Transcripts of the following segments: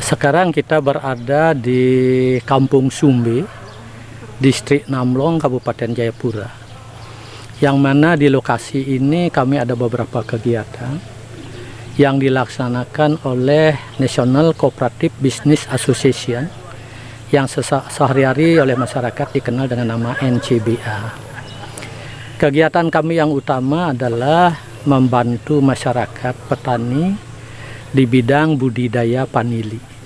Sekarang kita berada di Kampung Sumbe, Distrik Namlong, Kabupaten Jayapura. Yang mana di lokasi ini kami ada beberapa kegiatan yang dilaksanakan oleh National Cooperative Business Association yang sehari-hari oleh masyarakat dikenal dengan nama NCBA. Kegiatan kami yang utama adalah membantu masyarakat petani di bidang budidaya panili.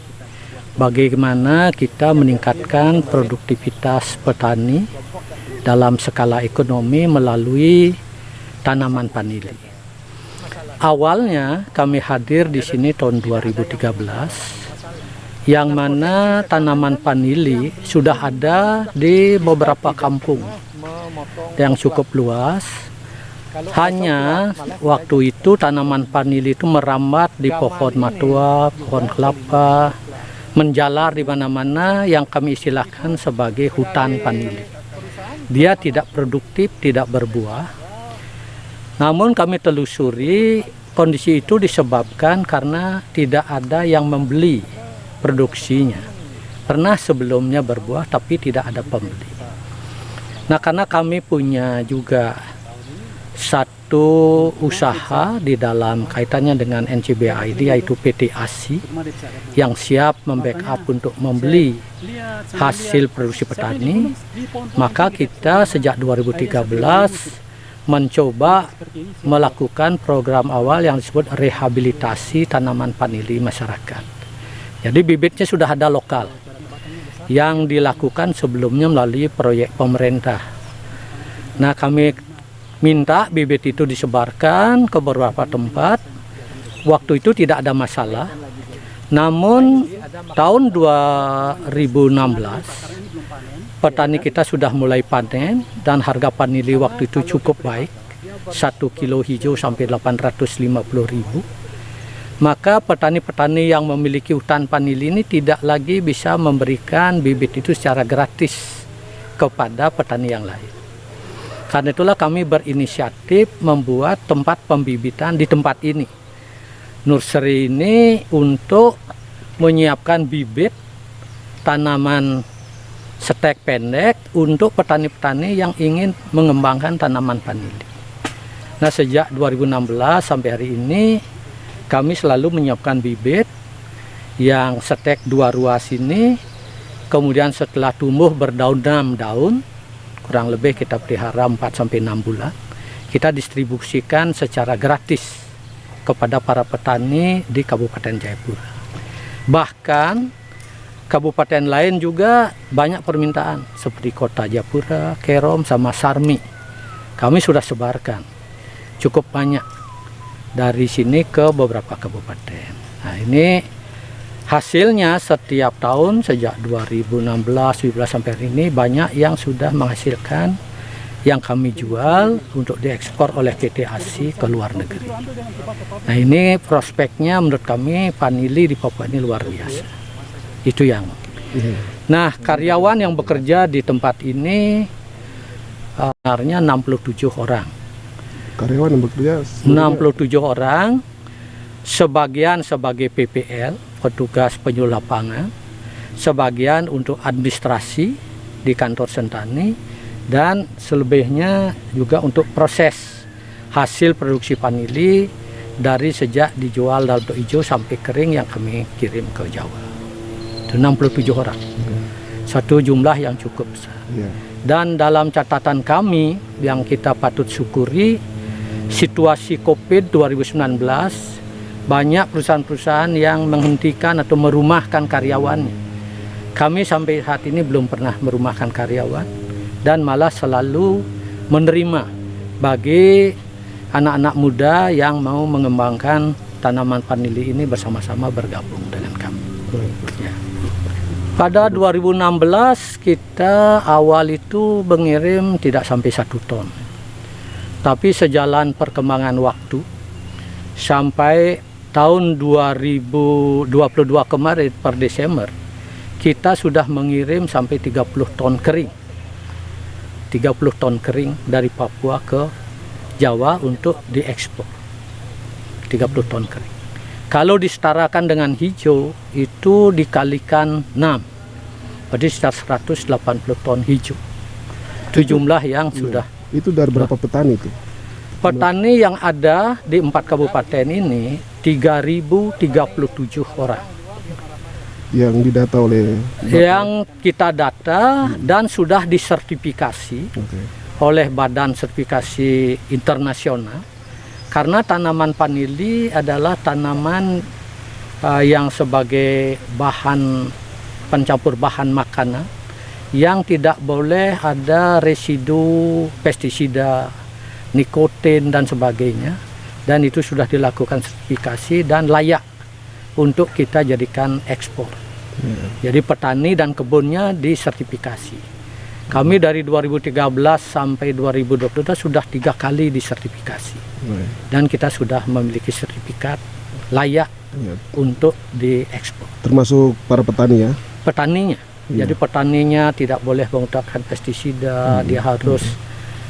Bagaimana kita meningkatkan produktivitas petani dalam skala ekonomi melalui tanaman panili. Awalnya kami hadir di sini tahun 2013, yang mana tanaman panili sudah ada di beberapa kampung yang cukup luas. Hanya waktu itu tanaman panili itu merambat di pohon matua, pohon kelapa, menjalar di mana-mana yang kami istilahkan sebagai hutan panili. Dia tidak produktif, tidak berbuah. Namun kami telusuri kondisi itu disebabkan karena tidak ada yang membeli produksinya. Pernah sebelumnya berbuah tapi tidak ada pembeli. Nah, karena kami punya juga satu usaha di dalam kaitannya dengan NCBID, yaitu PT ASI, yang siap membackup untuk membeli hasil produksi petani, maka kita sejak 2013 mencoba melakukan program awal yang disebut rehabilitasi tanaman panili masyarakat. Jadi bibitnya sudah ada lokal yang dilakukan sebelumnya melalui proyek pemerintah. Nah, kami minta bibit itu disebarkan ke beberapa tempat. Waktu itu tidak ada masalah. Namun tahun 2016 petani kita sudah mulai panen dan harga panili waktu itu cukup baik. 1 kilo hijau sampai 850.000. Maka petani-petani yang memiliki hutan panili ini tidak lagi bisa memberikan bibit itu secara gratis kepada petani yang lain. Karena itulah kami berinisiatif membuat tempat pembibitan di tempat ini. Nursery ini untuk menyiapkan bibit tanaman stek pendek untuk petani-petani yang ingin mengembangkan tanaman panili. Nah, sejak 2016 sampai hari ini kami selalu menyiapkan bibit yang stek 2 ruas ini. Kemudian setelah tumbuh berdaun 6 daun, kurang lebih kita pelihara 4-6 bulan, kita distribusikan secara gratis kepada para petani di Kabupaten Jayapura. Bahkan kabupaten lain juga banyak permintaan seperti Kota Jayapura, Kerom, sama Sarmi. Kami sudah sebarkan cukup banyak dari sini ke beberapa kabupaten. Nah, ini hasilnya setiap tahun sejak 2016-2017 sampai hari ini banyak yang sudah menghasilkan yang kami jual untuk diekspor oleh PT ASI ke luar negeri. Nah, ini prospeknya menurut kami panili di Papua ini luar biasa. Itu yang. Nah, karyawan yang bekerja di tempat ini sebenarnya 67 orang. Karyawan yang bekerja 67 orang, sebagian sebagai PPL, petugas penyuluh lapangan, sebagian untuk administrasi di kantor Sentani, dan selebihnya juga untuk proses hasil produksi panili dari sejak dijual dalam bentuk hijau sampai kering yang kami kirim ke Jawa. Itu 67 orang. Satu jumlah yang cukup besar. Dan dalam catatan kami yang kita patut syukuri, situasi COVID 2019 banyak perusahaan-perusahaan yang menghentikan atau merumahkan karyawannya. Kami sampai saat ini belum pernah merumahkan karyawan dan malah selalu menerima bagi anak-anak muda yang mau mengembangkan tanaman panili ini bersama-sama bergabung dengan kami. Ya. Pada 2016 kita awal itu mengirim tidak sampai 1 ton. Tapi sejalan perkembangan waktu sampai tahun 2022 kemarin per Desember kita sudah mengirim sampai 30 ton kering. 30 ton kering dari Papua ke Jawa untuk diekspor. 30 ton kering. Kalau disetarakan dengan hijau itu dikalikan 6, berarti sekitar 180 ton hijau. Itu jumlah yang sudah. Itu dari berapa petani itu? Petani yang ada di 4 kabupaten ini 3.037 orang. Yang didata oleh Yang kita data dan sudah disertifikasi Oke. oleh Badan Sertifikasi Internasional. Karena tanaman vanili adalah tanaman yang sebagai bahan pencampur bahan makanan yang tidak boleh ada residu pestisida, nikotin dan sebagainya, dan itu sudah dilakukan sertifikasi dan layak untuk kita jadikan ekspor. Jadi petani dan kebunnya disertifikasi. Kami dari 2013 sampai 2022 sudah 3 kali disertifikasi. Dan kita sudah memiliki sertifikat layak untuk diekspor. Termasuk para petani ya? Petaninya. Jadi petaninya tidak boleh menggunakan pestisida, dia harus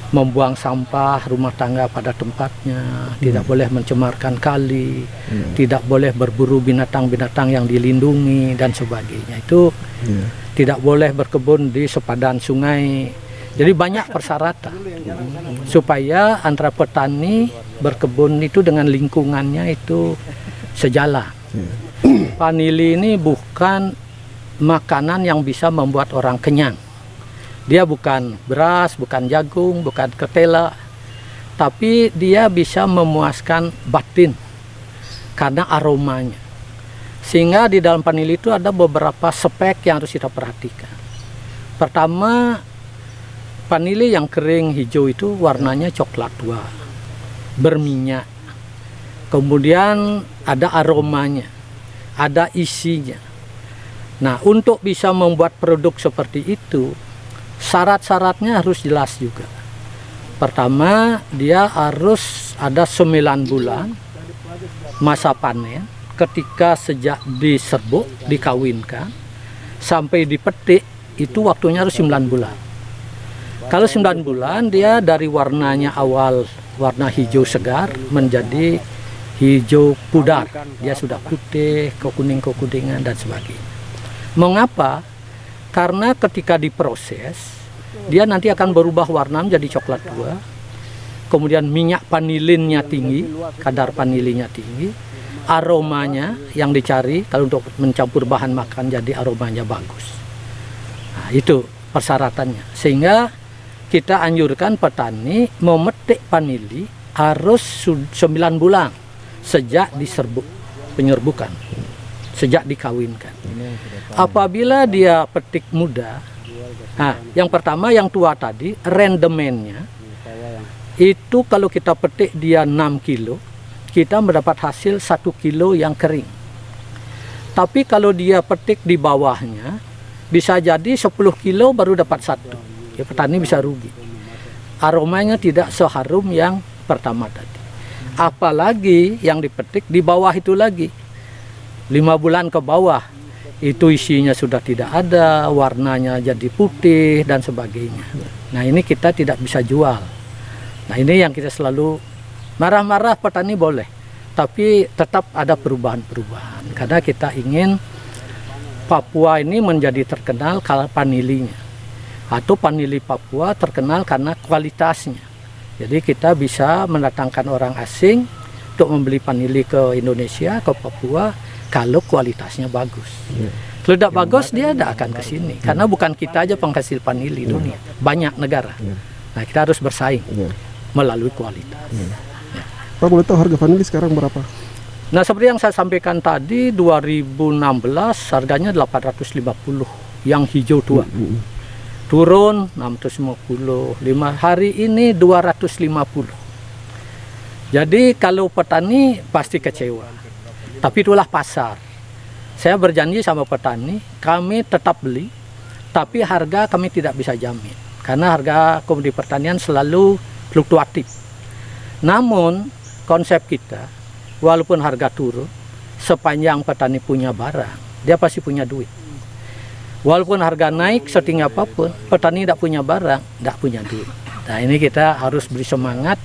membuang sampah rumah tangga pada tempatnya, tidak boleh mencemarkan kali, tidak boleh berburu binatang-binatang yang dilindungi dan sebagainya. Itu tidak boleh berkebun di sepadan sungai. Jadi banyak persyaratan supaya antara petani berkebun itu dengan lingkungannya itu sejalan. Vanili ini bukan makanan yang bisa membuat orang kenyang. Dia bukan beras, bukan jagung, bukan ketela, tapi dia bisa memuaskan batin karena aromanya. Sehingga di dalam vanili itu ada beberapa spek yang harus kita perhatikan. Pertama, vanili yang kering hijau itu warnanya coklat tua, berminyak. Kemudian ada aromanya, ada isinya. Nah, untuk bisa membuat produk seperti itu, syarat-syaratnya harus jelas juga. Pertama, dia harus ada 9 bulan masa panen ketika sejak diserbuk, dikawinkan, sampai dipetik, itu waktunya harus 9 bulan. Kalau 9 bulan, dia dari warnanya awal warna hijau segar menjadi hijau pudar. Dia sudah putih, kekuning-kekuningan dan sebagainya. Mengapa? Karena ketika diproses, dia nanti akan berubah warna menjadi coklat tua. Kemudian minyak vanilinnya tinggi, kadar vanilinya tinggi. Aromanya yang dicari, kalau untuk mencampur bahan makan jadi aromanya bagus. Nah, itu persyaratannya. Sehingga kita anjurkan petani memetik vanili harus 9 bulan sejak diserbuk, penyerbukan, sejak dikawinkan. Apabila dia petik muda, nah, yang pertama yang tua tadi, rendemennya itu kalau kita petik dia 6 kilo, kita mendapat hasil 1 kilo yang kering. Tapi kalau dia petik di bawahnya, bisa jadi 10 kilo baru dapat 1. Ya, petani bisa rugi. Aromanya tidak seharum yang pertama tadi. Apalagi yang dipetik di bawah itu lagi. 5 bulan ke bawah, itu isinya sudah tidak ada, warnanya jadi putih dan sebagainya. Nah, ini kita tidak bisa jual. Nah, ini yang kita selalu marah-marah petani boleh, tapi tetap ada perubahan-perubahan. Karena kita ingin Papua ini menjadi terkenal karena vanilinya. Atau vanili Papua terkenal karena kualitasnya. Jadi kita bisa mendatangkan orang asing untuk membeli vanili ke Indonesia, ke Papua, kalau kualitasnya bagus. Kalau tidak bagus, dia tidak akan ke sini. Karena bukan kita aja penghasil vanili dunia, banyak negara. Nah, kita harus bersaing melalui kualitas. Pak, boleh tahu harga vanili sekarang berapa? Nah, seperti yang saya sampaikan tadi, 2016 harganya 850 yang hijau tua. Turun 650, 5 hari ini 250. Jadi kalau petani pasti kecewa. Tapi itulah pasar. Saya berjanji sama petani, kami tetap beli, tapi harga kami tidak bisa jamin. Karena harga komoditi pertanian selalu fluktuatif. Namun konsep kita, walaupun harga turun, sepanjang petani punya barang, dia pasti punya duit. Walaupun harga naik setinggi apapun, petani tidak punya barang, tidak punya duit. Nah, ini kita harus beri semangat,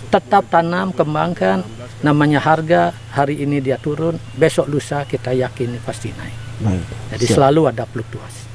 tetap tanam, kembangkan, namanya harga, hari ini dia turun, besok lusa kita yakini pasti naik. Baik. Jadi Siap. selalu ada fluktuasi.